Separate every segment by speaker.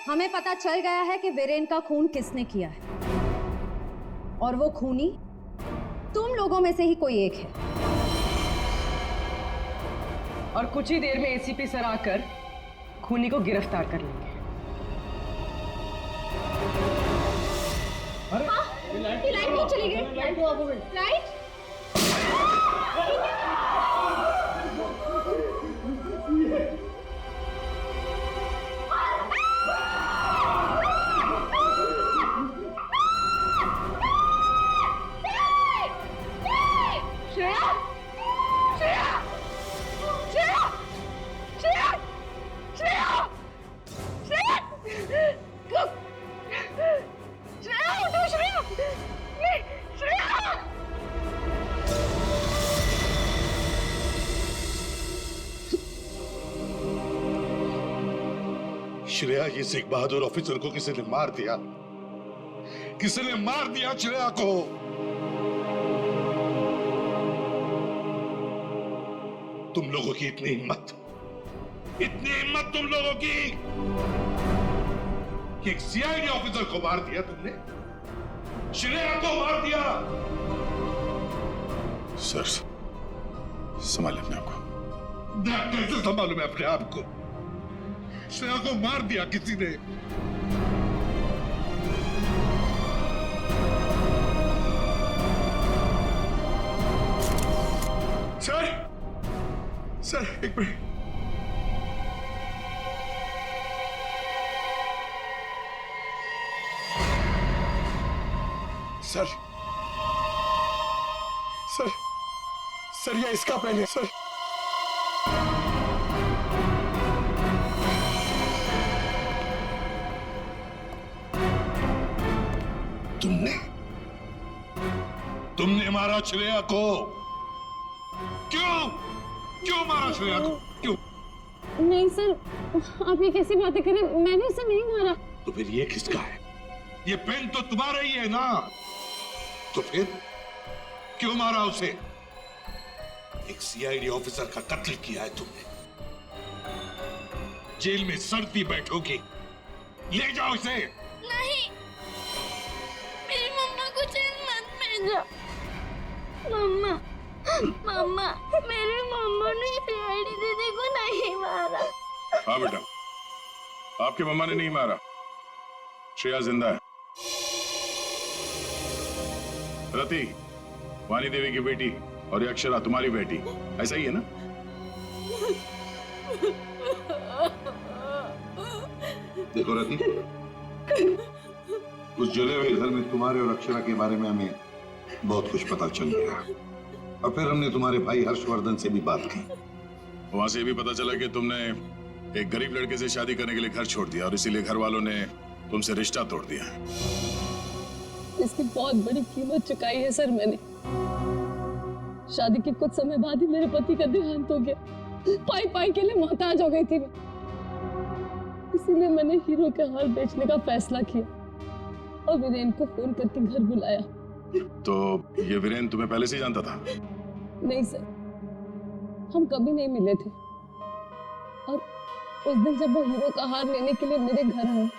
Speaker 1: हमें पता चल गया है कि वीरेन का खून किसने किया है, और वो खूनी तुम लोगों में से ही कोई एक है।
Speaker 2: और कुछ ही देर में एसीपी सर आकर खूनी को गिरफ्तार कर लेंगे।
Speaker 3: अरे लाइट नहीं चली गई। लाइट
Speaker 4: श्रेया, ये सिख बहादुर ऑफिसर को किसी ने मार दिया, किसी ने मार दिया श्रेया को। तुम लोगों की इतनी हिम्मत तुम लोगों की कि एक सीआईडी ऑफिसर को मार दिया तुमने, श्रेया को मार दिया।
Speaker 5: सर, संभालिए अपने आप को।
Speaker 4: कैसे संभालूं मैं अपने आप को? श्रेया को मार दिया किसी ने।
Speaker 5: सर एक मिनट। सर ये इसका पेन है सर।
Speaker 4: तुमने मारा श्रेया को? क्यों मारा श्रेया को? क्यों?
Speaker 3: नहीं सर, आप ये कैसी बातें करें, मैंने उसे नहीं मारा।
Speaker 4: तो फिर ये किसका है? ये पेन तो तुम्हारा ही है ना, तो फिर क्यों मारा उसे? एक सीआईडी ऑफिसर का कत्ल किया है तुमने, जेल में सड़ती बैठोगी। ले जाओ इसे।
Speaker 3: नहीं, मेरी मम्मा को जेल मत भेजो। मम्मा, मेरी मम्मा ने सीआईडी दीदी को नहीं मारा।
Speaker 5: हाँ बेटा, आपकी मम्मा ने नहीं मारा, श्रेया जिंदा है। रति, वानी देवी की बेटी, और ये अक्षरा तुम्हारी बेटी, ऐसा ही है ना?
Speaker 4: देखो रति, उस जले हुए घर में तुम्हारे और अक्षरा के बारे में हमें बहुत कुछ पता चल गया, और फिर हमने तुम्हारे भाई हर्षवर्धन से भी बात की।
Speaker 5: वहां से भी पता चला कि तुमने एक गरीब लड़के से शादी करने के लिए घर छोड़ दिया, और इसीलिए घर वालों ने तुमसे रिश्ता तोड़ दिया।
Speaker 6: इसकी बहुत बड़ी कीमत चुकाई है सर मैंने। शादी के कुछ समय बाद ही मेरे पति का देहांत हो गया। पाई के लिए मोहताज हो गई थी मैं, इसीलिए मैंने हीरो के हार बेचने का फैसला किया और वीरेन को फोन करके घर बुलाया।
Speaker 5: तो ये वीरेन तुम्हें पहले से ही जानता था?
Speaker 6: नहीं सर, हम कभी नहीं मिले थे, और उस दिन जब वो हीरो का हार लेने के लिए मेरे घर आए,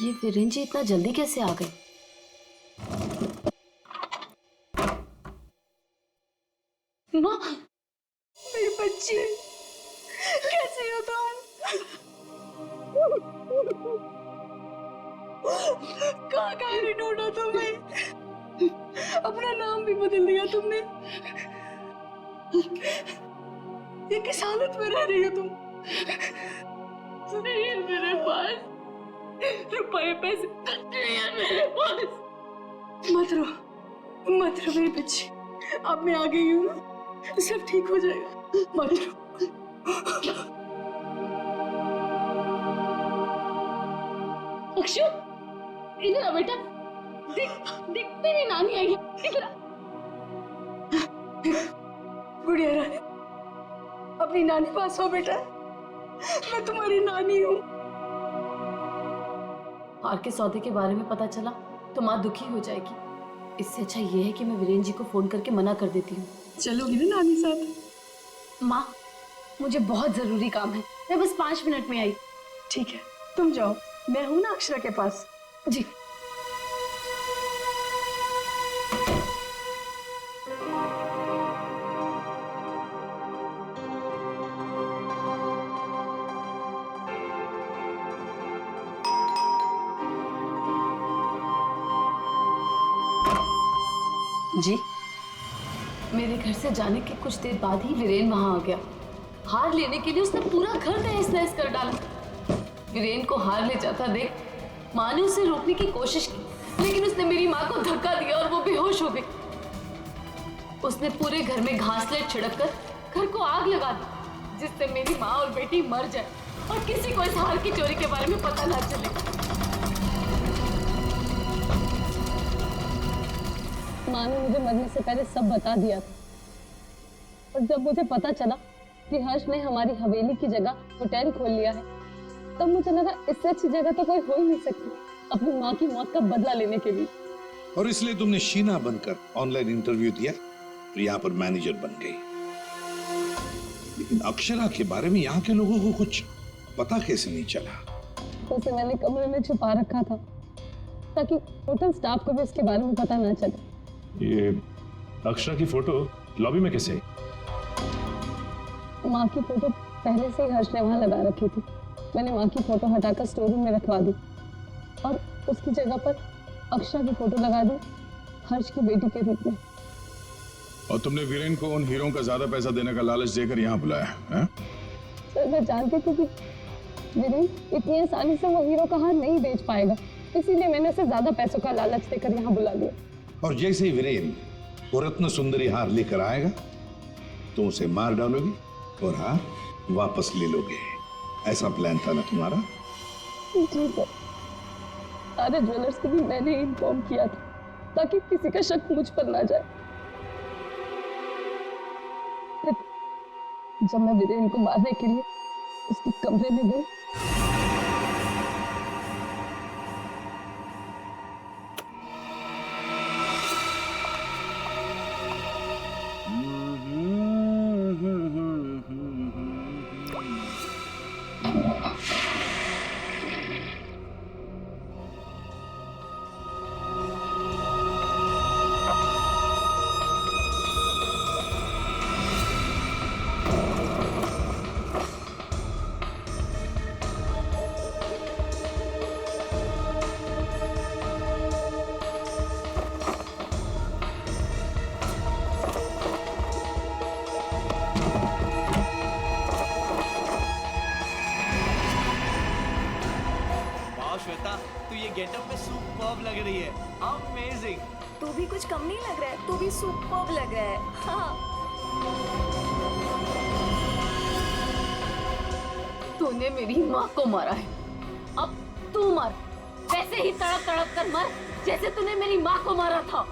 Speaker 7: ये वीरेन जी इतना जल्दी कैसे आ गए?
Speaker 3: माँ, मेरी बच्ची, कैसे हो तुम? कहाँ नहीं ढूंढा तुम्हें? अपना नाम भी बदल दिया तुमने। ये किस हालत में रह रही हो तुम? नहीं है मेरे पास रुपए पैसे नहीं है मेरे पास। मत रो मेरी बच्ची, अब मैं आ गई हूँ ना, सब ठीक हो जाएगा, मत रो। अक्षु, इधर आ बेटा, देख तेरी नानी आई है, इधर आ। गुड़िया रानी, अपनी नानी पास हो बेटा, मैं तुम्हारी नानी हूँ।
Speaker 7: हार के सौदे के बारे में पता चला तो माँ दुखी हो जाएगी। इससे अच्छा ये है कि मैं वीरेन जी को फोन करके मना कर देती हूँ।
Speaker 3: चलोगी ना नानी साथ?
Speaker 7: माँ, मुझे बहुत जरूरी काम है, मैं बस 5 मिनट में आई।
Speaker 3: ठीक है, तुम जाओ, मैं हूं ना अक्षरा के पास।
Speaker 7: जी।
Speaker 2: जी
Speaker 7: मेरे घर से जाने के कुछ देर बाद ही वीरेन वहां आ गया। हार लेने के लिए उसने पूरा घर तहस नहस कर डाला। वीरेन को हार ले जाता देख माँ ने उसे रोकने की कोशिश की, लेकिन उसने मेरी माँ को धक्का दिया और वो बेहोश हो गई। उसने पूरे घर में घासलेट छिड़क कर घर को आग लगा दी, जिससे मेरी माँ और बेटी मर जाए और किसी को इस हार की चोरी के बारे में पता ना चले।
Speaker 6: माँ ने मुझे मरने से पहले सब बता दिया था, और जब मुझे पता चला कि हर्ष ने हमारी हवेली की जगह होटल खोल लिया है, तब मुझे लगा इससे अच्छी जगह तो कोई हो ही नहीं सकती अपनी माँ की मौत का बदला लेने के लिए।
Speaker 4: और इसलिए तुमने शीना बनकर ऑनलाइन इंटरव्यू दिया और यहाँ पर मैनेजर बन गई। लेकिन अक्षरा के बारे में यहाँ के लोगों को कुछ पता कैसे नहीं चला?
Speaker 6: उसे मैंने कमरे में छुपा रखा था ताकि होटल स्टाफ को भी उसके बारे में पता ना चले।
Speaker 8: ये अक्षरा की फोटो लॉबी में कैसे आई?
Speaker 6: माँ की फोटो पहले से ही हर्ष ने वहां लगा रखी थी। मैंने माँ की फोटो हटाकर स्टोर रूम में रखवा दी और उसकी जगह पर अक्षरा की फोटो लगा दी, हर्ष की बेटी के रूप में।
Speaker 5: और तुमने वीरेन को उन हीरों का ज्यादा पैसा देने का लालच देकर यहाँ बुलाया है?
Speaker 6: सर, मैं जानती थी कि वीरेन इतनी आसानी से वो हीरो का हार नहीं बेच पाएगा, इसीलिए मैंने उसे ज्यादा पैसों का लालच देकर यहाँ बुला लिया।
Speaker 4: और जैसे ही वीरेन वो रत्न सुंदरी हार लेकर आएगा तो उसे मार डालोगे और हार वापस ले लोगे। ऐसा प्लान था ना तुम्हारा?
Speaker 6: जी सर, सारे ज्वेलर्स को भी मैंने इन्फॉर्म किया था ताकि किसी का शक मुझ पर ना जाए। फिर जब मैं वीरेन को मारने के लिए उसके कमरे में गई,
Speaker 9: श्वेता, तू ये गेटअप में सुपर्ब लग रही है। अमेजिंग।
Speaker 10: तू भी कुछ कम नहीं लग रहा है, तू भी सुपर्ब लग रहा है। हाँ।
Speaker 7: तूने मेरी माँ को मारा है, अब तू मर, वैसे ही तड़प तड़प कर मर जैसे तूने मेरी माँ को मारा था।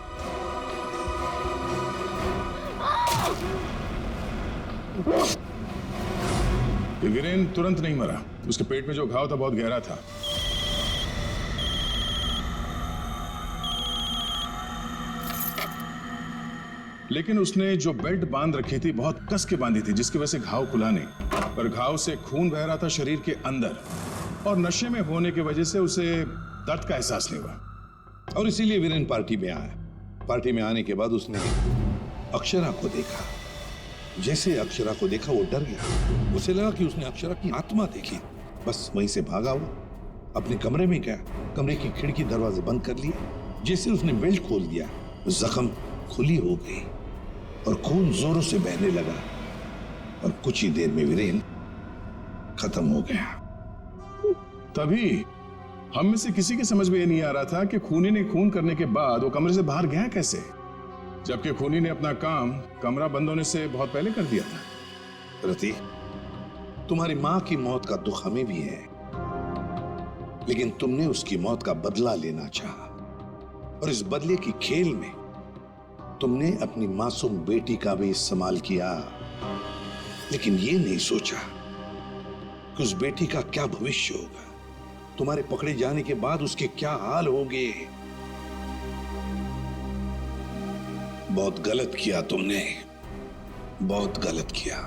Speaker 5: वीरेन तुरंत नहीं मरा, उसके पेट में जो घाव था बहुत गहरा था। लेकिन उसने जो बेल्ट बांध रखी थी बहुत कस के बांधी थी, जिसकी वजह से घाव खुला नहीं, पर घाव से खून बह रहा था शरीर के अंदर, और नशे में होने की वजह से उसे दर्द का एहसास नहीं हुआ।
Speaker 4: और इसीलिए वीरेन पार्टी में आया। पार्टी में आने के बाद उसने अक्षरा को देखा। जैसे अक्षरा को देखा वो डर गया। उसे लगा कि उसने अक्षरा की आत्मा देखी। बस वहीं से भागा हुआ अपने कमरे में गया, कमरे की खिड़की दरवाजे बंद कर लिए। जैसे उसने बेल्ट खोल दिया, जख्म खुली हो गई और खून जोरों से बहने लगा, और कुछ ही देर में वीरेन खत्म हो गया।
Speaker 5: तभी हम में से किसी के समझ में ये नहीं आ रहा था कि खूनी ने खून करने के बाद वो कमरे से बाहर गया कैसे, जबकि खूनी ने अपना काम कमरा बंद होने से बहुत पहले कर दिया था।
Speaker 4: रति, तुम्हारी मां की मौत का दुख हमें भी है, लेकिन तुमने उसकी मौत का बदला लेना चाहा, और इस बदले की खेल में तुमने अपनी मासूम बेटी का भी इस्तेमाल किया। लेकिन ये नहीं सोचा कि उस बेटी का क्या भविष्य होगा, तुम्हारे पकड़े जाने के बाद उसके क्या हाल होंगे। बहुत गलत किया तुमने, बहुत गलत किया।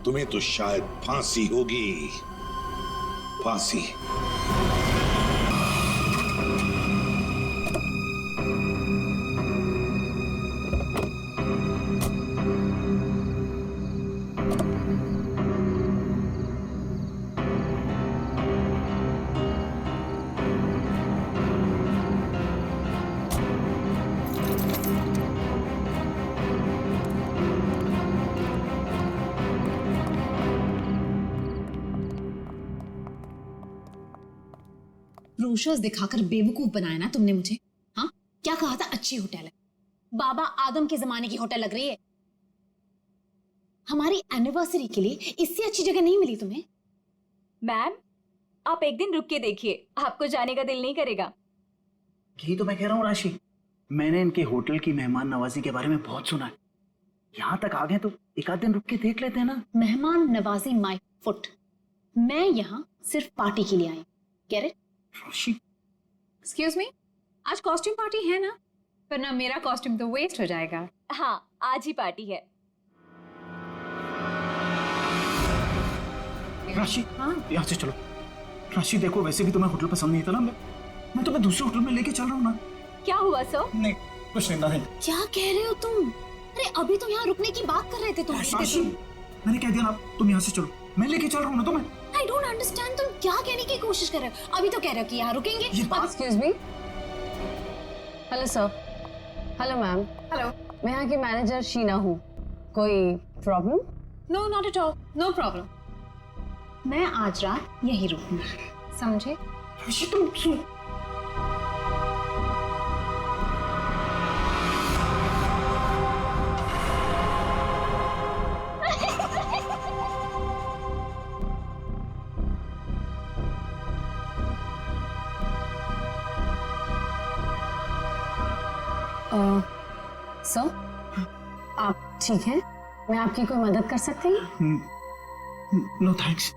Speaker 4: तुम्हें तो शायद फांसी होगी, फांसी।
Speaker 11: ब्रोशर्स दिखाकर बेवकूफ बनाया ना तुमने मुझे। हाँ, क्या कहा था अच्छी होटल है, बाबा आदम के जमाने की होटल लग रही है। हमारी एनिवर्सरी के लिए इससे अच्छी जगह नहीं मिली तुम्हें।
Speaker 10: मैम आप एक दिन रुक के देखिए, आपको जाने का दिल नहीं करेगा।
Speaker 12: यही तो मैं कह रहा हूँ राशि, मैंने इनके होटल की मेहमान नवाजी के बारे में बहुत सुना है। यहाँ तक आ गए तो एक आध दिन रुक के देख लेते हैं ना।
Speaker 11: मेहमान नवाजी माय फुट, मैं यहाँ सिर्फ पार्टी के लिए आई। Get it?
Speaker 1: एक्सक्यूज मी, आज कॉस्ट्यूम पार्टी है ना, वरना मेरा कॉस्ट्यूम तो वेस्ट हो जाएगा।
Speaker 10: हाँ आज ही पार्टी है।
Speaker 12: राशि हाँ यहाँ से चलो। राशि देखो, वैसे भी तुम्हें होटल पसंद नहीं था ना, मैं तुम्हें दूसरे होटल में लेके चल रहा हूँ ना।
Speaker 10: क्या हुआ सर?
Speaker 12: नहीं कुछ नहीं।
Speaker 11: क्या कह रहे हो तुम? अरे अभी तो यहाँ रुकने की बात कर रहे थे तुम।
Speaker 12: मैंने कह दिया ना, तुम यहाँ से चलो, मैं लेके चल रहा हूँ ना तुम्हें।
Speaker 11: I don't understand, तुम क्या कहने की कोशिश कर रहे हो? अभी तो कह रहे हो कि यहाँ रुकेंगे।
Speaker 6: Excuse me. Hello sir. Hello ma'am.
Speaker 1: Hello,
Speaker 6: मैं यहाँ की मैनेजर शीना हूँ। कोई problem?
Speaker 1: No not at all, no problem.
Speaker 11: मैं आज रात यहीं रुकूंगी, समझे?
Speaker 12: राशि तुम सुन।
Speaker 6: सर आप ठीक हैं? मैं आपकी कोई मदद कर सकती हूँ?
Speaker 12: No thanks.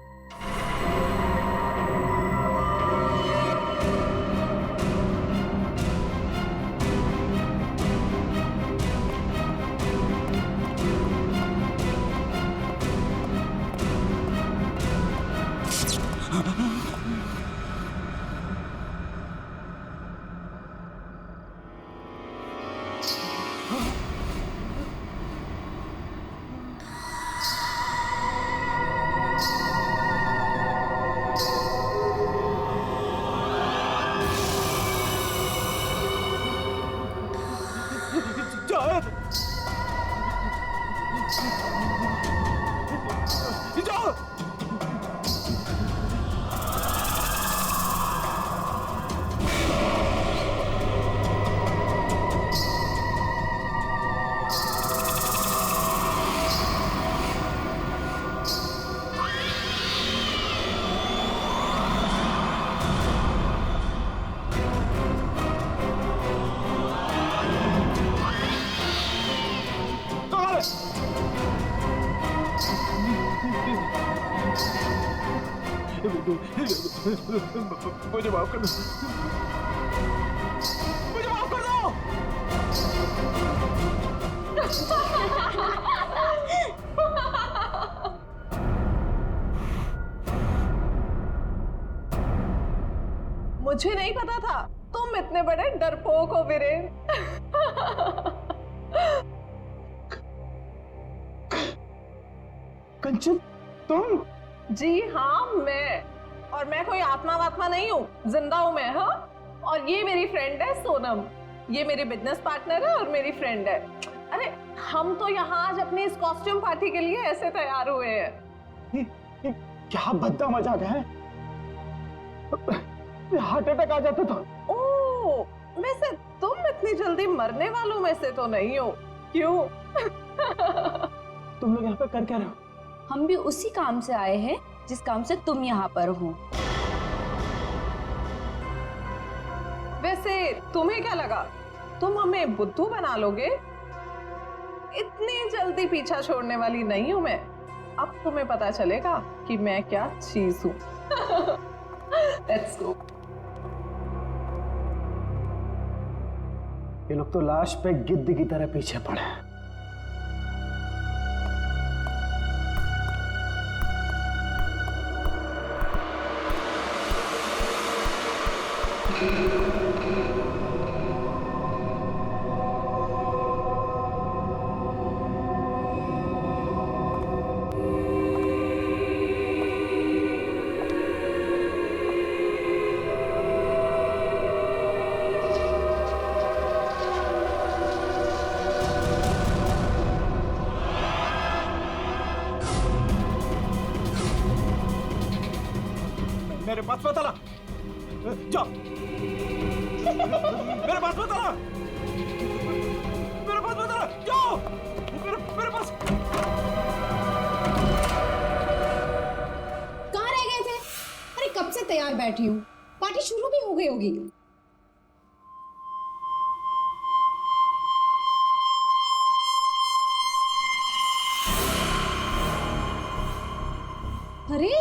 Speaker 9: मुझे माफ कर दो, मुझे माफ कर दो।
Speaker 2: मुझे नहीं पता था तुम इतने बड़े डरपोक हो वीरेन।
Speaker 12: कंचन तुम?
Speaker 2: जी हाँ मैं, और मैं कोई आत्मा वात्मा नहीं हूँ, जिंदा हूँ मैं। हाँ, और ये मेरी फ्रेंड है सोनम, ये मेरी बिजनेस पार्टनर है और मेरी फ्रेंड है। अरे हम तो यहाँ आज अपनी इस कॉस्ट्यूम पार्टी के लिए ऐसे तैयार हुए हैं।
Speaker 12: क्या भद्दा मजाक है, हार्ट अटैक आ जाता था।
Speaker 2: ओह, वैसे तुम इतनी जल्दी मरने वालों में से तो नहीं हो, क्यों?
Speaker 12: तुम लोग यहाँ पे कर क्या रहे हो?
Speaker 1: हम भी उसी काम से आए हैं जिस काम से तुम यहाँ पर हो।
Speaker 2: वैसे तुम्हें क्या लगा तुम हमें बुद्धू बना लोगे? इतनी जल्दी पीछा छोड़ने वाली नहीं हूं मैं। अब तुम्हें पता चलेगा कि मैं क्या चीज हूं। Let's go.
Speaker 12: ये लोग तो लाश पे गिद्ध की तरह पीछे पड़े हैं।
Speaker 9: मेरे पास मत आना, जाओ। मेरे पास मत आना, मेरे पास मत आना, जाओ। मेरे पास।
Speaker 11: कहाँ रह गए थे? अरे कब से तैयार बैठी हूँ, पार्टी शुरू भी हो गई होगी। अरे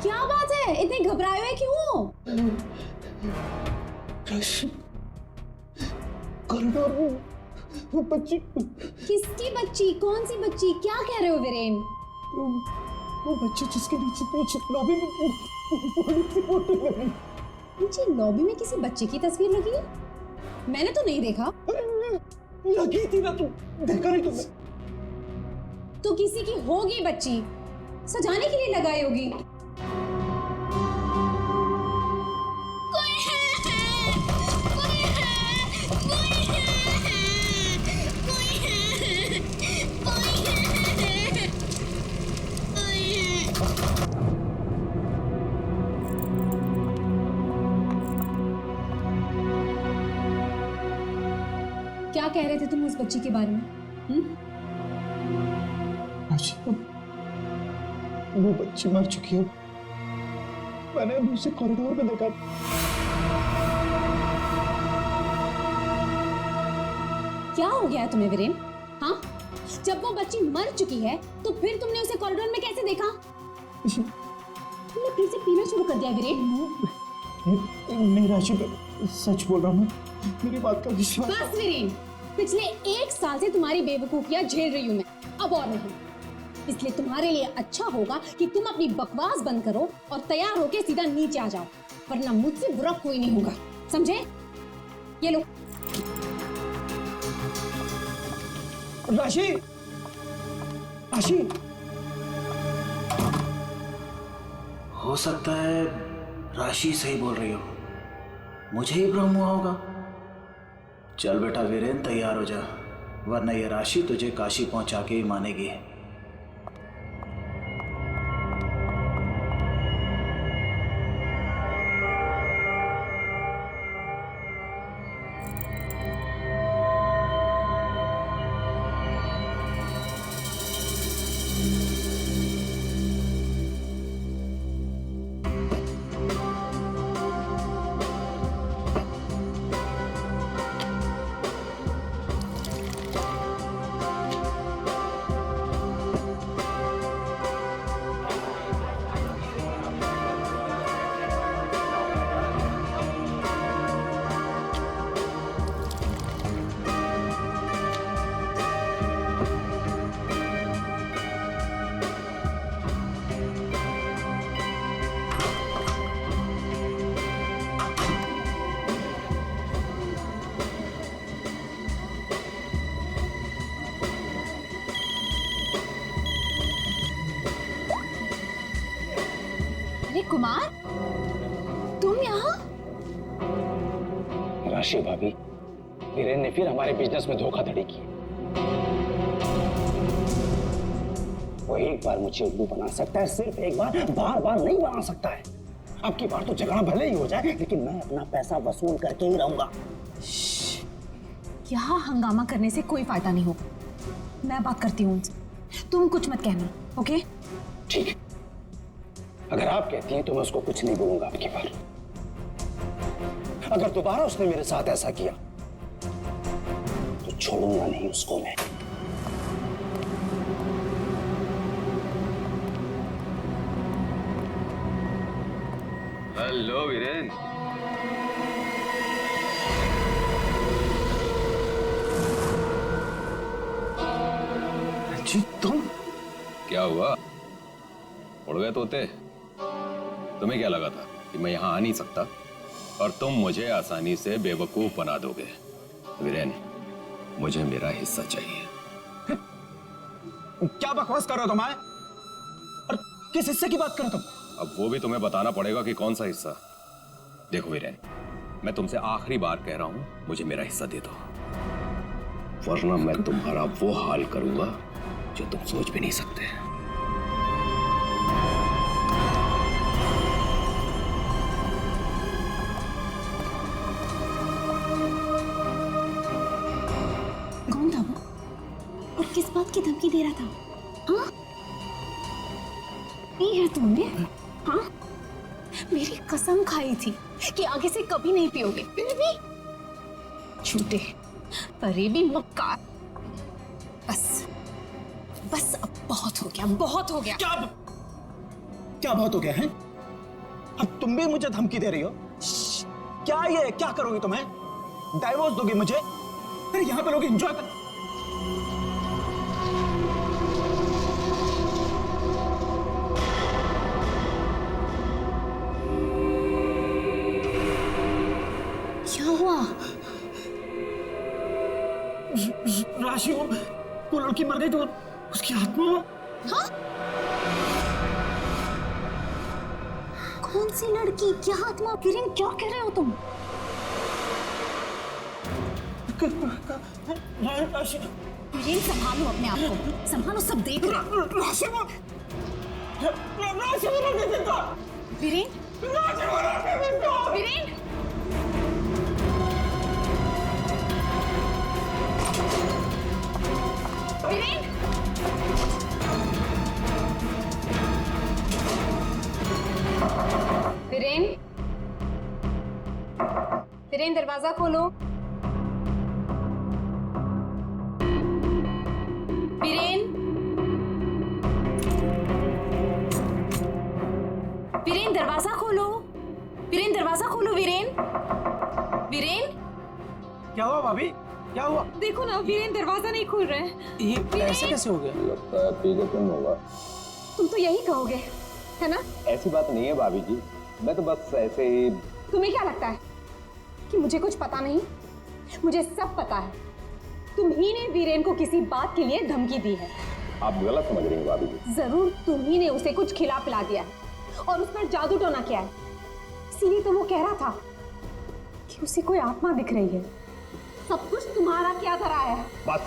Speaker 11: क्या बात है, इतने घबराए हुए क्यों?
Speaker 12: कॉरिडोर में वो बच्ची।
Speaker 11: किसकी बच्ची? कौन सी बच्ची? क्या कह रहे हो वीरेन?
Speaker 12: वो बच्ची जिसके नीचे लॉबी में बड़ी सी फोटो लगी।
Speaker 11: नीचे लॉबी में किसी बच्चे की तस्वीर लगी है? मैंने तो नहीं देखा।
Speaker 12: लगी थी ना, तू देखा नहीं तुमने?
Speaker 11: तो किसी की होगी बच्ची, सजाने के लिए लगाई होगी। क्या कह रहे थे तुम उस बच्ची के बारे में?
Speaker 12: वो बच्ची मर चुकी है। मैंने उसे कॉरिडोर में देखा।
Speaker 11: क्या हो गया है तुम्हें वीरेन? हाँ, जब वो बच्ची मर चुकी है तो फिर तुमने उसे कॉरिडोर में कैसे देखा? तुमने फिर से पीना शुरू कर दिया वीरेन?
Speaker 12: नहीं राशि, सच बोल रहा हूँ, मेरी बात का विश्वास।
Speaker 11: बस वीरेन, पिछले 1 साल से तुम्हारी बेवकूफियां झेल रही हूं मैं, अब और नहीं। इसलिए तुम्हारे लिए अच्छा होगा कि तुम अपनी बकवास बंद करो और तैयार होके सीधा नीचे आ जाओ, वरना मुझसे बुरा कोई नहीं होगा, समझे? ये लो।
Speaker 12: राशि, राशि,
Speaker 13: हो सकता है राशि सही बोल रही हो, मुझे ही भ्रम हुआ होगा। चल बेटा वीरेन, तैयार हो जा, वरना ये राशि तुझे काशी पहुंचा के ही मानेगी।
Speaker 11: कुमार, तुम यहाँ?
Speaker 14: राशि भाभी, वीरेन ने फिर हमारे बिजनेस में धोखाधड़ी की। वो एक बार मुझे उल्लू बना सकता है, सिर्फ एक बार, बार बार नहीं बना सकता है। अब की बार तो झगड़ा भले ही हो जाए, लेकिन मैं अपना पैसा वसूल करके ही रहूंगा।
Speaker 11: यहाँ हंगामा करने से कोई फायदा नहीं होगा, मैं बात करती हूँ उनसे, तुम कुछ मत कहना, ओके?
Speaker 14: ठीक है, अगर आप कहती हैं तो मैं उसको कुछ नहीं बोलूंगा अब की बार। अगर दोबारा उसने मेरे साथ ऐसा किया तो छोड़ूंगा नहीं उसको मैं।
Speaker 15: हेलो वीरेन।
Speaker 12: जी तुम?
Speaker 15: क्या हुआ, उड़ गए तोते? तुम्हें क्या लगा था कि मैं यहाँ आ नहीं सकता और तुम मुझे आसानी से बेवकूफ बना दोगे? वीरेन, मुझे मेरा हिस्सा चाहिए।
Speaker 12: क्या बकवास कर रहे हो तुम? और किस हिस्से की बात कर रहे हो तुम?
Speaker 15: अब वो भी तुम्हें बताना पड़ेगा कि कौन सा हिस्सा। देखो वीरेन, मैं तुमसे आखिरी बार कह रहा हूं, मुझे मेरा हिस्सा दे दो, वरना मैं तुम्हारा वो हाल करूंगा जो तुम सोच भी नहीं सकते।
Speaker 11: धमकी दे रहा था? हाँ, नहीं है तुमने? हाँ, मेरी कसम खाई थी कि आगे से कभी नहीं पियोगे, फिर भी झूठे फरेबी मक्कार। बस बस अब बहुत हो गया, बहुत हो गया।
Speaker 12: क्या बहुत हो गया है? अब तुम भी मुझे धमकी दे रही हो? क्या ये क्या करोगी तुम्हें? डाइवोर्स दोगी मुझे? फिर यहाँ पे लोग एंजॉय कर।
Speaker 11: क्या हुआ?
Speaker 12: राशि, वो लड़की मर गई तो उसकी आत्मा।
Speaker 11: हाँ? कौन सी लड़की? क्या आत्मा? किरण, क्या कह रहे हो तुम?
Speaker 12: राशि,
Speaker 11: किरण, संभालो अपने आप को, संभालो, सब देख रहे हैं।
Speaker 12: राशि,
Speaker 11: वीरेन, वीरेन, वीरेन, वीरेन, वीरेन, दरवाजा खोलो। वीरेन, वीरेन, दरवाजा खोलो। वीरेन, दरवाजा खोलो। वीरेन, वीरेन,
Speaker 12: क्या हुआ भाभी? क्या हुआ?
Speaker 2: देखो ना, वीरेन दरवाजा नहीं खोल रहे हैं।
Speaker 12: ये ऐसे कैसे हो गया?
Speaker 15: लगता है पी के तुम होगा।
Speaker 1: तुम तो यही कहोगे, है ना?
Speaker 15: ऐसी बात नहीं है भाभी जी, मैं तो बस ऐसे ही।
Speaker 1: तुम्हें क्या लगता है कि मुझे कुछ पता नहीं? मुझे सब पता है। तुम ही ने वीरेन को किसी बात के लिए धमकी दी है।
Speaker 15: आप गलत समझ रही हैं भाभी जी।
Speaker 1: जरूर तुम ही ने उसे कुछ खिला पिला दिया है और उस पर जादू टोना किया है। इसीलिए तो वो कह रहा था कि उसे कोई आत्मा दिख रही है। सब कुछ तुम्हारा क्या करा है?
Speaker 15: बस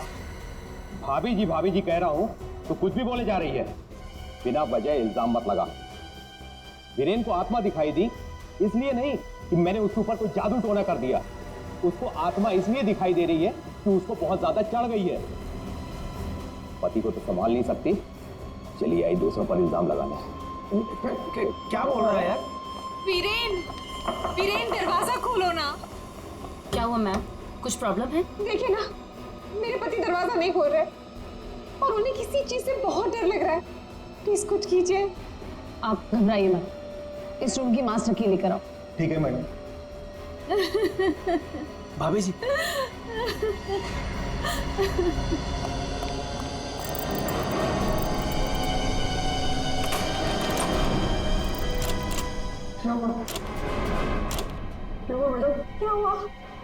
Speaker 15: भाभी जी कह रहा हूँ तो कुछ भी बोले जा रही है। बिना वजह इल्जाम मत लगा। वीरेन को आत्मा दिखाई दी इसलिए नहीं कि मैंने उसके ऊपर कोई जादू टोना कर दिया। उसको आत्मा इसलिए दिखाई दे रही है कि उसको बहुत ज्यादा चढ़ गई है। पति को तो संभाल नहीं सकती, चलिए आई दूसरों पर इल्जाम लगाने।
Speaker 12: क्या बोल रहा है यार?
Speaker 2: वीरेन, वीरेन, दरवाजा खोलो ना।
Speaker 7: क्या हुआ मैम? कुछ प्रॉब्लम है?
Speaker 1: देखिए ना, मेरे पति दरवाजा नहीं खोल रहे और उन्हें किसी चीज से बहुत डर लग रहा है। प्लीज कुछ कीजिए।
Speaker 6: आप घबराइए मत, इस रूम की मास्टर की लेकर आओ।
Speaker 12: ठीक है मैडम। भाभी जी,
Speaker 1: क्या हुआ?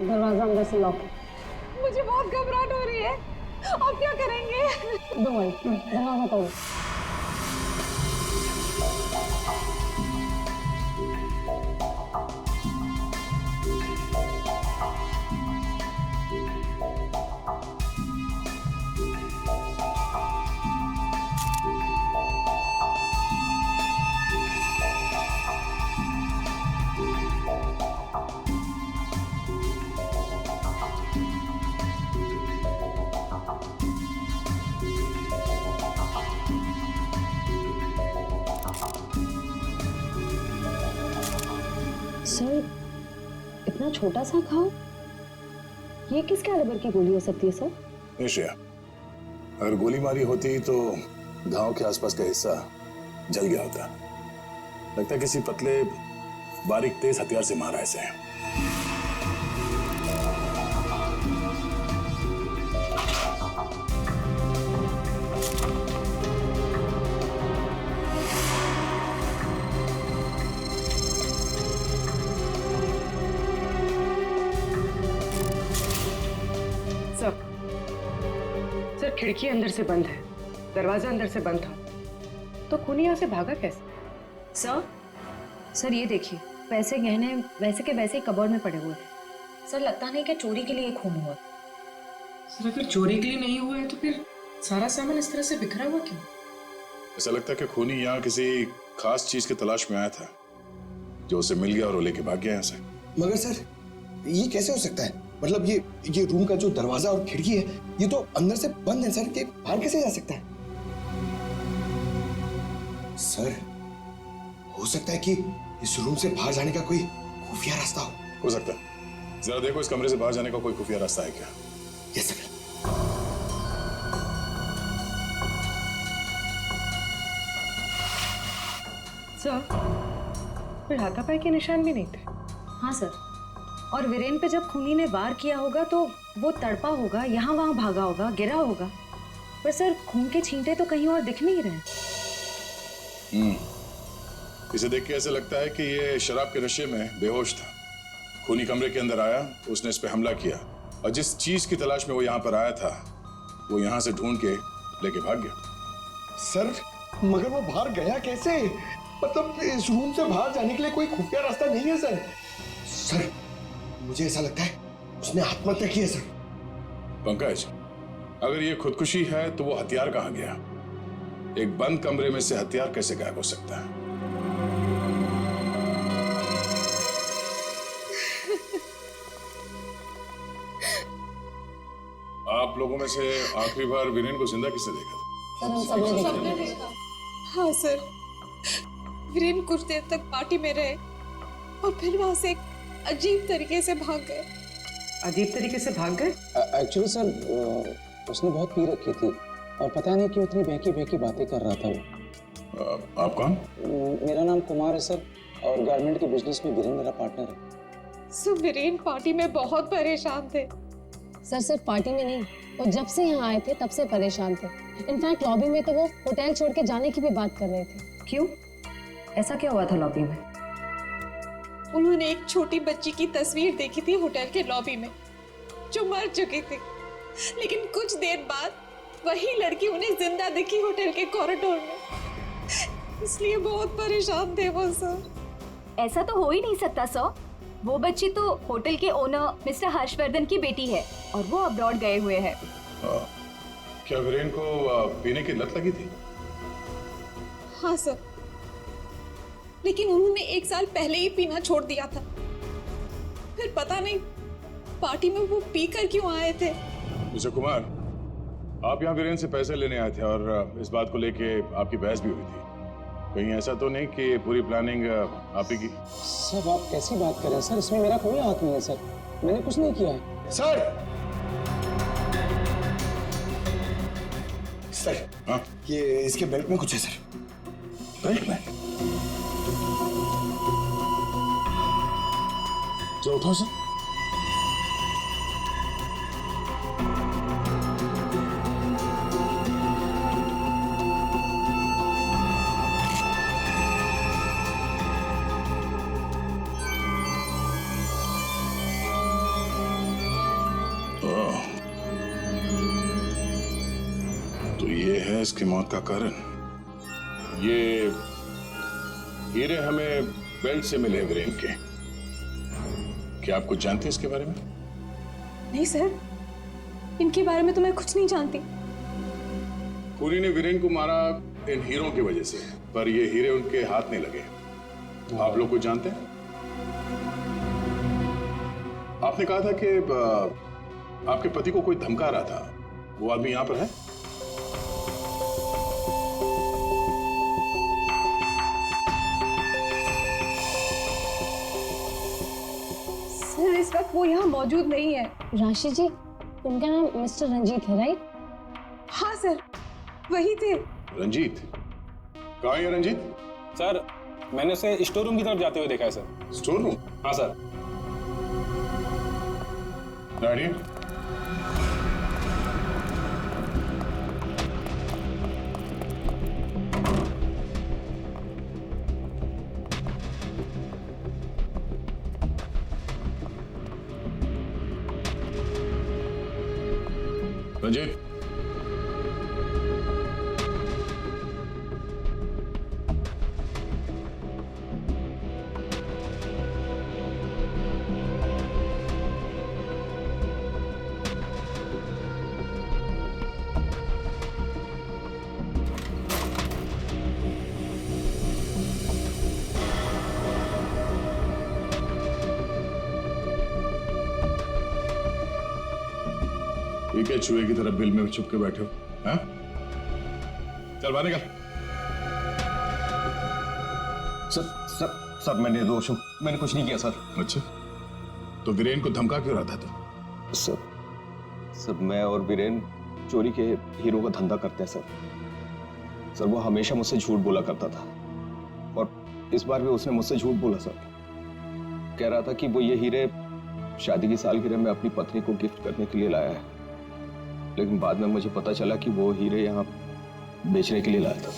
Speaker 6: दरवाजा अंदर से लॉक।
Speaker 1: मुझे बहुत घबराहट हो रही है। अब क्या करेंगे?
Speaker 6: दो दरवाजा तोड़ो। सर, इतना छोटा सा घाव, ये किस कैलिबर की गोली हो सकती है सर?
Speaker 5: निश्चय, अगर गोली मारी होती तो घाव के आसपास का हिस्सा जल गया होता। लगता है किसी पतले बारीक तेज हथियार से मारा ऐसे।
Speaker 3: सर, खिड़की अंदर से बंद है, दरवाजा अंदर से बंद था, तो खूनी यहाँ से भागा कैसे?
Speaker 1: सर ये देखिए, पैसे गहने वैसे के वैसे ही कबर्ड में पड़े हुए थे। सर लगता नहीं कि चोरी के लिए खून हुआ।
Speaker 3: सर अगर चोरी के लिए नहीं हुआ है तो फिर सारा सामान इस तरह से बिखरा हुआ क्यों?
Speaker 5: ऐसा लगता है कि खूनी यहाँ किसी खास चीज की तलाश में आया था, जो उसे मिल गया और वो लेके भाग गया यहाँ से।
Speaker 16: मगर सर, ये कैसे हो सकता है? मतलब ये रूम का जो दरवाजा और खिड़की है ये तो अंदर से बंद है सर, कि बाहर कैसे जा सकता है? सर हो सकता है कि इस रूम से बाहर जाने का कोई खुफिया रास्ता
Speaker 5: हो सकता है। जरा देखो इस कमरे से बाहर जाने का कोई खुफिया रास्ता है क्या?
Speaker 16: Yes sir.
Speaker 2: सर, कोई हाथापाई के निशान भी नहीं थे।
Speaker 1: हाँ सर, और वीरेन पे जब खूनी ने वार किया होगा तो वो तड़पा होगा, यहाँ वहाँ भागा होगा, गिरा होगा, पर सर खून के छींटे तो कहीं और दिख नहीं रहे।
Speaker 5: इसे देख के ऐसा लगता है कि ये शराब के नशे में बेहोश था। खूनी कमरे के अंदर आया, उसने इस पे हमला किया और जिस चीज की तलाश में वो यहाँ पर आया था वो यहाँ से ढूंढ के लेके भाग गया।
Speaker 16: सर मगर वो बाहर गया कैसे? मतलब इस रूम से बाहर जाने के लिए कोई खुफिया रास्ता नहीं है सर। सर मुझे ऐसा लगता है उसने आत्महत्या की है सर।
Speaker 5: पंकज, अगर ये खुदकुशी है तो वो हथियार कहाँ गया? एक बंद कमरे में से हथियार कैसे गायब हो सकता है? आप लोगों में से आखिरी बार वीरेन को जिंदा किसने देखा था?
Speaker 3: सबने देखा। हाँ सर, वीरेन कुछ देर तक पार्टी में रहे और फिर वहां से एक अजीब तरीके से भाग गए।
Speaker 2: अजीब तरीके से भाग गए?
Speaker 14: एक्चुअली सर उसने बहुत पी रखी थी और पता नहीं क्यों इतनी बहकी बहकी बातें कर रहा था वो।
Speaker 5: आप कौन?
Speaker 14: मेरा नाम कुमार है सर और गारमेंट के बिजनेस में वीरेन मेरा पार्टनर है।
Speaker 3: सर वीरेन पार्टी में बहुत परेशान थे।
Speaker 6: सर सिर्फ पार्टी में नहीं, वो जब से यहाँ आए थे तब से परेशान थे। इनफैक्ट लॉबी में तो वो होटल छोड़ के जाने की भी बात कर रहे थे।
Speaker 1: क्यों? ऐसा क्या हुआ था लॉबी में?
Speaker 3: उन्होंने एक छोटी बच्ची की तस्वीर देखी थी होटल के लॉबी में जो मर चुकी थी, लेकिन कुछ देर बाद वही लड़की उन्हें जिंदा दिखी होटल के कॉरिडोर में। इसलिए बहुत परेशान थे वो सर।
Speaker 10: ऐसा तो हो ही नहीं सकता सर, वो बच्ची तो होटल के ओनर मिस्टर हर्षवर्धन की बेटी है और वो अब्रॉड गए हुए हैं।
Speaker 5: क्या वीरेन को पीने की लत लगी थी?
Speaker 3: हाँ सर, लेकिन उन्होंने 1 साल पहले ही पीना छोड़ दिया था। फिर पता नहीं पार्टी में वो पीकर क्यों आए थे।
Speaker 5: मिस्टर कुमार, आप यहाँ वीरेन से पैसे लेने आए थे और इस बात को लेके आपकी बहस भी हुई थी। कहीं ऐसा तो नहीं कि पूरी प्लानिंग आप ही की?
Speaker 14: सर आप कैसी बात कर रहे हैं सर, इसमें मेरा कोई हाथ नहीं है सर, मैंने कुछ नहीं किया है।
Speaker 16: सर सर
Speaker 5: हाँ?
Speaker 16: ये इसके बेल्ट में कुछ है सर।
Speaker 5: बेल्ट में? जो उठाओ सर। तो ये है इसकी मौत का कारण। ये हीरे हमें बेल्ट से मिले वीरेन के। क्या आप कुछ जानते हैं इसके बारे में?
Speaker 3: नहीं सर, इनके बारे में तो मैं कुछ नहीं जानती।
Speaker 5: खूनी ने वीरेन को मारा इन हीरों की वजह से, पर ये हीरे उनके हाथ नहीं लगे। आप लोग कुछ जानते हैं? आपने कहा था कि आपके पति को कोई धमका रहा था, वो आदमी यहां पर है?
Speaker 3: सर इस वक्त वो यहाँ मौजूद नहीं है।
Speaker 6: राशि जी, उनका नाम मिस्टर रंजीत है राइट?
Speaker 3: हाँ सर, वही थे।
Speaker 5: रंजीत? कहाँ है रंजीत?
Speaker 17: सर मैंने उसे स्टोर रूम की तरफ जाते हुए देखा है सर।
Speaker 5: Store room?
Speaker 17: हाँ सर।
Speaker 5: दानियल? रंजीत? ये क्या चूहे की तरह बिल में छुप के बैठे हो? हाँ? चल बाहर निकल।
Speaker 15: सर मैं निर्दोष हूँ, मैंने कुछ नहीं किया सर।
Speaker 5: अच्छा, तो वीरेन को धमका क्यों रहा था तुम?
Speaker 15: सर मैं और वीरेन चोरी के हीरो का धंधा करते हैं सर। वो हमेशा मुझसे झूठ बोला करता था और इस बार भी उसने मुझसे झूठ बोला सर। कह रहा था कि वो ये हीरे शादी की सालगिरह में अपनी पत्नी को गिफ्ट करने के लिए लाया है, लेकिन बाद में मुझे पता चला कि वो हीरे यहाँ बेचने के लिए लाया था।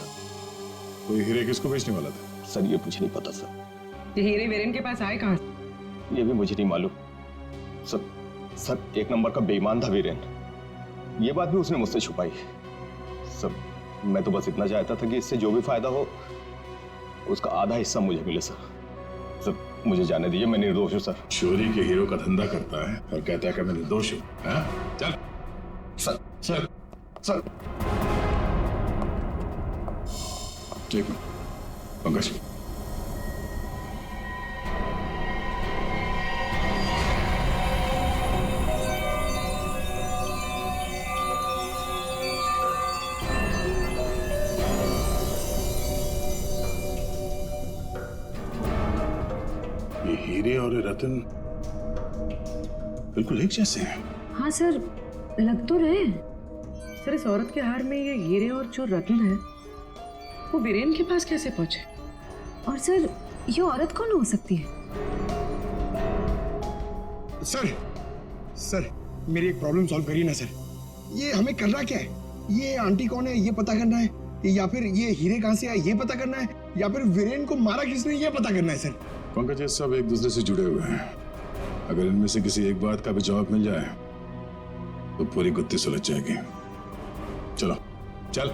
Speaker 5: तो ये हीरे किसको बेचने वाला था?
Speaker 15: सर ये मुझे नहीं पता सर।
Speaker 18: ये हीरे वीरेन के पास आए कहाँ से?
Speaker 15: ये भी मुझे नहीं मालूम सर। एक नंबर का बेईमान था वीरेन, ये बात भी उसने मुझसे छुपाई। सर मैं तो बस इतना चाहता था कि इससे जो भी फायदा हो उसका आधा हिस्सा मुझे मिले सर मुझे जाने दीजिए, मैं निर्दोष हूँ सर।
Speaker 5: चोरी के हीरो का धंधा करता है और कहता है कि मैं निर्दोष हूँ। चल सर ठीक है पंकज। ये हीरे और रतन बिल्कुल एक जैसे हैं।
Speaker 18: हाँ सर, लग तो रहे हैं। सर इस औरत के हार में ये हीरे और जो रत्न है वो वीरेन के पास कैसे पहुंचे? और सर ये औरत कौन हो सकती है?
Speaker 16: सर मेरी एक प्रॉब्लम सॉल्व करिए ना सर। ये हमें करना क्या है? ये आंटी कौन है ये पता करना है, या फिर ये हीरे कहाँ से आए ये पता करना है, या फिर वीरेन को मारा किसने ये पता करना है सर।
Speaker 5: पंकज ये सब एक दूसरे से जुड़े हुए हैं। अगर इनमें से किसी एक बात का भी जवाब मिल जाए तो पूरी गुत्थी सुलझ जाएगी। चलो चल।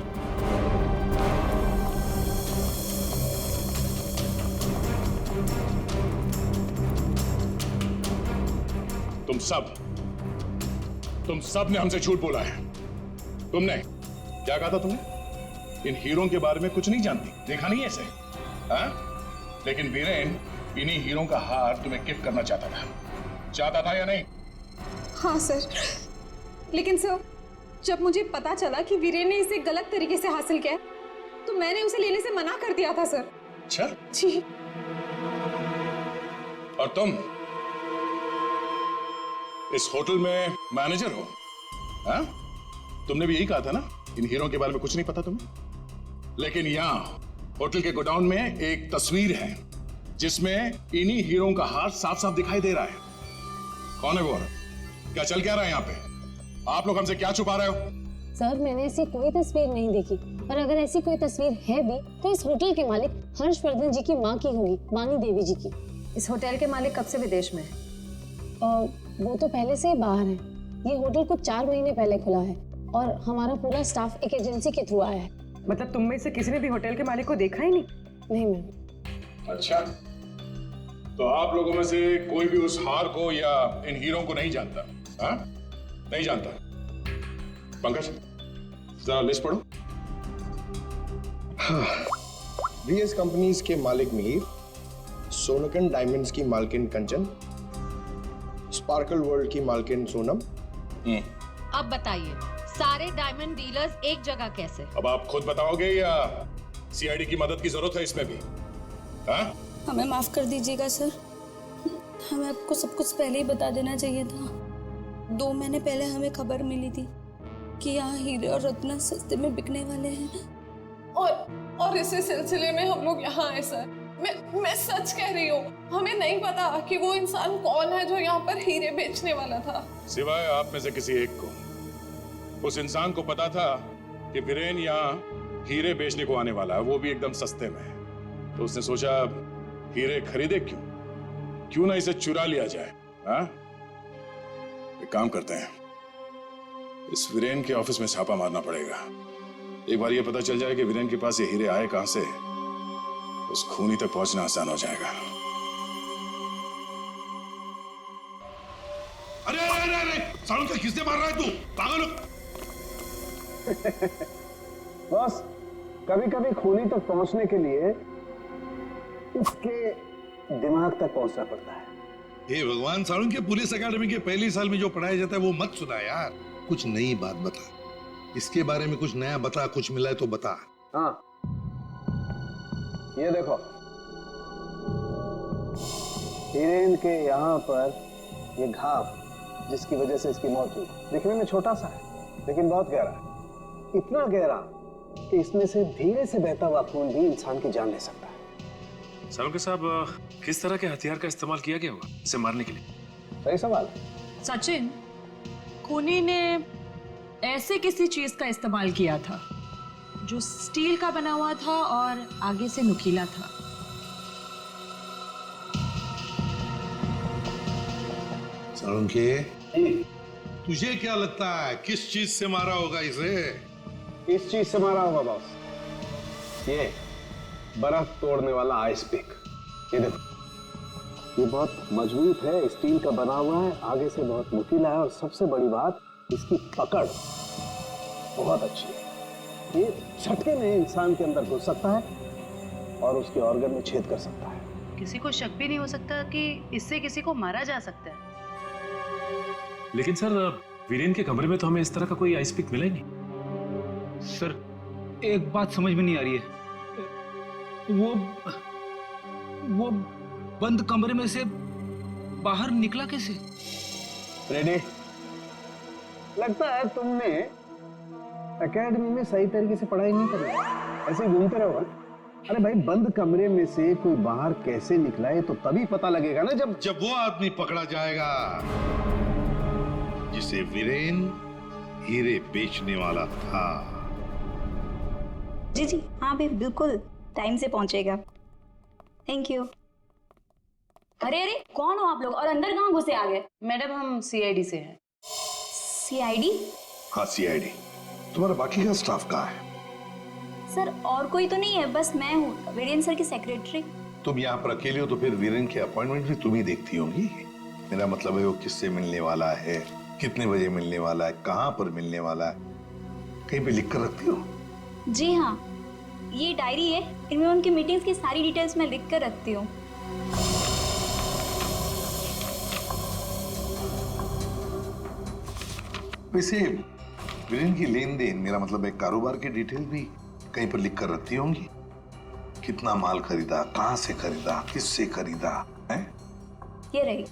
Speaker 5: तुम सब ने हमसे झूठ बोला है। तुमने क्या कहा था? तुमने इन हीरों के बारे में कुछ नहीं जानती, देखा नहीं ऐसे? हाँ? लेकिन वीरेन इन्हीं हीरों का हार तुम्हें गिफ्ट करना चाहता था या नहीं?
Speaker 1: हाँ सर, लेकिन सर जब मुझे पता चला कि वीरेन ने इसे गलत तरीके से हासिल किया तो मैंने उसे लेने से मना कर दिया था सर।
Speaker 5: अच्छा
Speaker 1: जी।
Speaker 5: और तुम इस होटल में मैनेजर हो? हाँ? तुमने भी यही कहा था ना इन हीरों के बारे में कुछ नहीं पता तुम्हें? लेकिन यहाँ होटल के गोडाउन में एक तस्वीर है जिसमें इन्हीं हीरों का हार साफ साफ दिखाई दे रहा है। कौन है वो औरत? क्या चल क्या रहा है यहाँ पे? आप लोग हमसे क्या छुपा रहे हो?
Speaker 6: सर मैंने ऐसी कोई तस्वीर नहीं देखी, और अगर ऐसी कोई तस्वीर है भी तो इस होटल के मालिक हर्षवर्धन जी की माँ की होगी, वाणी देवी जी की।
Speaker 18: इस होटल के मालिक कब से विदेश में है?
Speaker 6: वो तो पहले से ही बाहर है। ये होटल कुछ 4 महीने पहले खुला है और हमारा पूरा स्टाफ एक एजेंसी के थ्रू आया है।
Speaker 18: मतलब तुम में से किसी ने भी होटल के मालिक को देखा ही नहीं?
Speaker 6: नहीं मैम।
Speaker 5: अच्छा, तो आप लोगों में से कोई भी उस हार को या इन हीरों को नहीं जानता? हाँ? नहीं जानता? पंकज जरा लिस्ट पढ़ो।
Speaker 16: हाँ, वीएस कंपनीज के मालिक मिहिर, सोनकन डायमंड्स की मालकिन कंचन, स्पार्कल वर्ल्ड की मालकिन सोनम।
Speaker 19: अब बताइए सारे डायमंड डीलर्स एक जगह कैसे?
Speaker 5: अब आप खुद बताओगे या सीआईडी की मदद की जरूरत है इसमें भी? हाँ?
Speaker 3: हमें माफ कर दीजिएगा सर, हमें आपको सब कुछ पहले ही बता देना चाहिए था। 2 महीने पहले हमें खबर मिली थी कि यहाँ हीरे और रत्न सस्ते में बिकने वाले हैं,
Speaker 2: और इसी सिलसिले में हम लोग यहाँ आए सर। मैं सच कह रही हूँ, हमें नहीं पता कि वो इंसान कौन है जो यहाँ पर हीरे बेचने वाला था।
Speaker 5: सिवाय आप में से किसी एक को उस इंसान को पता था कि वीरेन यहाँ हीरे बेचने को आने वाला है, वो भी एकदम सस्ते में। तो उसने सोचा हीरे खरीदे क्यों ना इसे चुरा लिया जाए। हाँ? एक काम करते हैं, इस वीरेन के ऑफिस में छापा मारना पड़ेगा। एक बार ये पता चल जाए कि वीरेन के पास ये हीरे आए कहां से, उस खूनी तक पहुंचना आसान हो जाएगा। अरे सालों से किसने मार रहा है तू? पागल हो?
Speaker 14: बस कभी कभी खूनी तक पहुंचने के लिए उसके दिमाग तक पहुंचना पड़ता है।
Speaker 4: हे भगवान, सालुंके पुलिस अकेडमी के पहले साल में जो पढ़ाया जाता है वो मत सुना यार। कुछ नई बात बता, इसके बारे में कुछ नया बता, कुछ मिला है तो बता।
Speaker 14: हाँ, ये देखो, हिरेन के यहाँ पर ये घाव जिसकी वजह से इसकी मौत हुई, दिखने में छोटा सा है लेकिन बहुत गहरा है। इतना गहरा कि इसमें से धीरे से बहता हुआ खून भी इंसान की जान ले सकता है।
Speaker 8: सालों के साहब, किस तरह के हथियार का इस्तेमाल किया गया होगा इसे मारने के लिए?
Speaker 14: सही सवाल।
Speaker 18: सचिन, खूनी ने ऐसे किसी चीज का इस्तेमाल किया था जो स्टील का बना हुआ था और आगे से नुकीला था।
Speaker 4: सालुंखे, तुझे क्या लगता है किस चीज से मारा होगा इसे?
Speaker 14: इस चीज से मारा होगा बॉस, ये बर्फ तोड़ने वाला आइस पिक। ये देखो, ये बहुत मजबूत है, स्टील का बना हुआ है, आगे से बहुत नुकीला है और सबसे बड़ी बात इसकी पकड़ बहुत अच्छी है। ये झटके में इंसान के अंदर घुस सकता है और उसके ऑर्गन में छेद कर सकता है।
Speaker 18: किसी को शक भी नहीं हो सकता कि इससे किसी को मारा जा सकता है।
Speaker 8: लेकिन सर, वीरेन के कमरे में तो हमें इस तरह का कोई आइस पिक मिला ही नहीं।
Speaker 12: सर, एक बात समझ में नहीं आ रही है, वो बंद कमरे में से बाहर निकला कैसे?
Speaker 14: रेडी? लगता है तुमने एकेडमी में सही तरीके से पढ़ाई नहीं करी, ऐसे घूमते रहो। अरे भाई, बंद कमरे में से कोई बाहर कैसे निकला है तो तभी पता लगेगा ना, जब
Speaker 4: वो आदमी पकड़ा जाएगा जिसे वीरेन हीरे बेचने वाला था।
Speaker 10: जी जी हाँ भाई, बिल्कुल टाइम से पहुंचेगा। Thank you. अरे अरे, कौन हो आप लोग और अंदर कहाँ घुसे आ गए?
Speaker 18: मैडम, हम सीआईडी से हैं।
Speaker 10: सीआईडी?
Speaker 4: हाँ, सीआईडी। तुम्हारा बाकी का स्टाफ कहाँ है?
Speaker 10: सर, और कोई तो नहीं है, बस मैं हूँ, वीरेन सर की सेक्रेटरी।
Speaker 4: तुम यहाँ पर अकेले हो तो फिर वीरेन के अपॉइंटमेंट भी तुम ही देखती होंगी। मेरा मतलब है वो किससे मिलने वाला है, कितने बजे मिलने वाला है, कहाँ पर मिलने वाला है, कहीं पे लिख कर रखती हो?
Speaker 10: जी हाँ, ये डायरी है, इनमें उनकी मीटिंग्स की सारी डिटेल्स मैं लिख कर रखती हूँ।
Speaker 4: वैसे वीरेन की लेन देन, मेरा मतलब है कारोबार की डिटेल भी कहीं पर लिख कर रखती होंगी? कितना माल खरीदा, कहाँ से खरीदा, किससे खरीदा है?
Speaker 10: ये रही।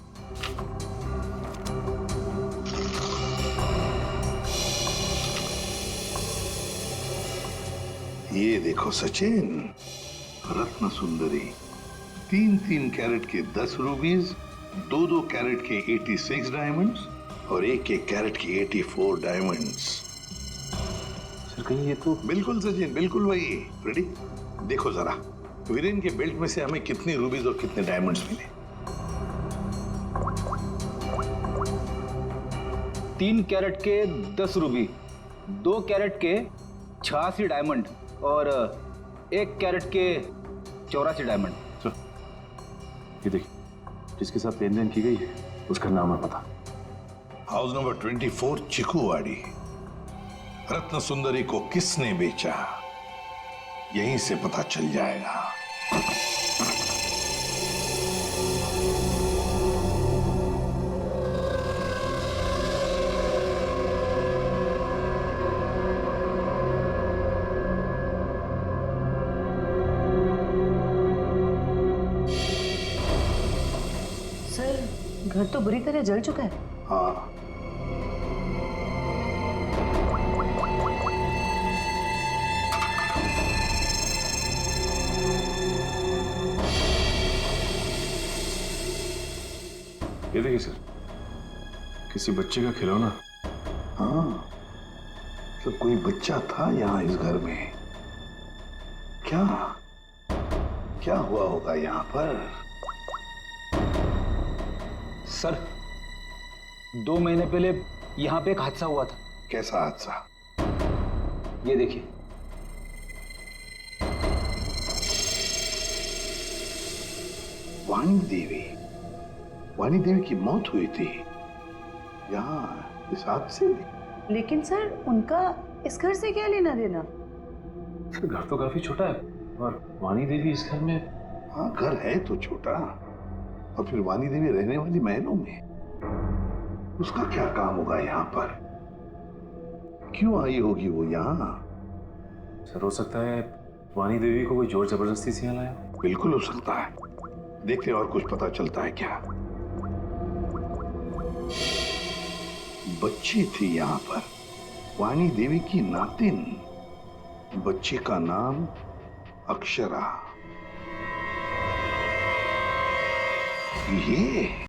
Speaker 4: ये देखो सचिन, रत्न सुंदरी, 3-3 कैरेट के 10 रूबीज, 2-2 कैरेट के 86 डायमंड्स और 1-1 कैरेट की 84 डायमंड्स।
Speaker 8: सर, कहीं ये तो...
Speaker 4: बिल्कुल सचिन, बिल्कुल वही। रेडी? देखो जरा, वीरेन के बेल्ट में से हमें कितने रूबीज और कितने डायमंड्स मिले?
Speaker 12: 3 कैरेट के 10 रूबी, 2 कैरेट के 86 डायमंड और 1 कैरेट के 84 डायमंड।
Speaker 8: सर, ये देखिए, जिसके साथ लेन देन की गई है उसका नाम है पता।
Speaker 4: House number 24, चिकुवाड़ी। रत्न सुंदरी को किसने बेचा, यहीं से पता चल जाएगा।
Speaker 18: सर, घर तो बुरी तरह जल चुका है।
Speaker 4: हाँ,
Speaker 8: ये देखिए सर, किसी बच्चे का खिलौना।
Speaker 4: हाँ, तो कोई बच्चा था यहाँ इस घर में। क्या क्या हुआ होगा यहाँ पर?
Speaker 12: सर, 2 महीने पहले यहाँ पे एक हादसा हुआ था।
Speaker 4: कैसा हादसा?
Speaker 12: ये देखिए,
Speaker 4: वाणी देवी, वाणी देवी की मौत हुई थी यहाँ इस हादसे में।
Speaker 18: लेकिन सर, उनका इस घर से क्या लेना देना?
Speaker 8: सर, घर तो काफी छोटा है और वाणी देवी इस घर में।
Speaker 4: हाँ, घर है तो छोटा, और फिर वाणी देवी रहने वाली महलों में, उसका क्या काम होगा यहाँ पर? क्यों आई होगी वो यहाँ?
Speaker 8: सर हो सकता है वानी देवी को कोई जोर जबरदस्ती से यहाँ लाया।
Speaker 4: बिल्कुल हो सकता है। देखते और कुछ पता चलता है क्या। बच्ची थी यहाँ पर, वानी देवी की नातिन। बच्ची का नाम अक्षरा। ये